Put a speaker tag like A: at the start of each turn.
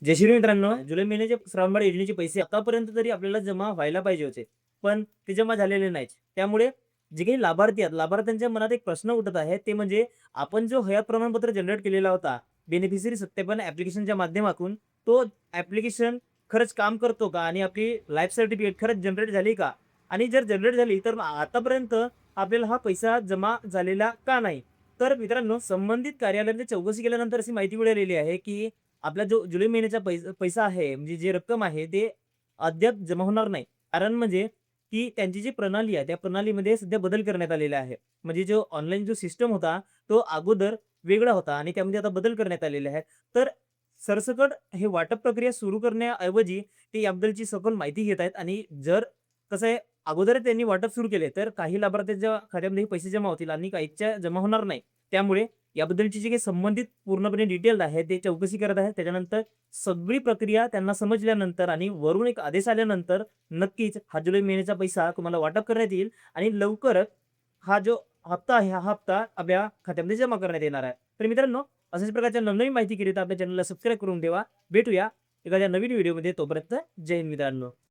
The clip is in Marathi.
A: जय श्री मित्रांनो, जुलै महिन्याचे श्रावणबाळ योजनेचे पैसे आतापर्यंत तरी आपल्याला जमा व्हायला पाहिजे होते, पण ते जमा झालेले नाहीत. त्यामुळे जे काही लाभार्थी आहेत, लाभार्थ्यांच्या मनात एक प्रश्न उठत आहे, ते म्हणजे आपण जो हयात प्रमाणपत्र जनरेट केलेला होता, बेनिफिशरी सत्यापन ॲप्लिकेशनच्या माध्यमातून, तो ॲप्लिकेशन खरंच काम करतो का? आणि आपली लाईफ सर्टिफिकेट खरंच जनरेट झाली का? आणि जर जनरेट झाली, तर आतापर्यंत आपल्याला हा पैसा जमा झालेला का नाही? तर मित्रांनो, संबंधित कार्यालयाने चौकशी केल्यानंतर अशी माहिती मिळालेली आहे, की आपला जो जुलै महिन्याचा पैसा आहे, म्हणजे जी रक्कम आहे, ते अद्याप जमा होणार नाही. कारण म्हणजे की त्यांची जी प्रणाली आहे, त्या प्रणालीमध्ये सध्या बदल करण्यात आलेला आहे. म्हणजे जो ऑनलाईन जो सिस्टम होता, तो अगोदर वेगळा होता आणि त्यामध्ये आता बदल करण्यात आलेले आहेत. तर सरसकट हे वाटप प्रक्रिया सुरू करण्याऐवजी ते याबद्दलची सखोल माहिती घेत आहेत आणि जर कसं आहे, अगोदर त्यांनी वाटप सुरू केले, तर काही लाभार्थ्यांच्या खात्यामध्ये पैसे जमा होतील आणि काहींच्या जमा होणार नाही. त्यामुळे याबद्दलची जी काही संबंधित पूर्णपणे डिटेल आहे ते चौकशी करत आहे. त्याच्यानंतर सगळी प्रक्रिया त्यांना समजल्यानंतर आणि वरून एक आदेश आल्यानंतर नक्कीच हा जुलै महिन्याचा पैसा तुम्हाला वाटप करण्यात येईल आणि लवकरच हा जो हप्ता आहे, हा हप्ता आपल्या खात्यामध्ये जमा करण्यात येणार आहे. तर मित्रांनो, अशाच प्रकारच्या नवनवीन माहितीकरिता आपल्या चॅनलला सबस्क्राईब करून ठेवा. भेटूया एखाद्या नवीन व्हिडिओमध्ये. तोपर्यंत जय हिंद मित्रांनो.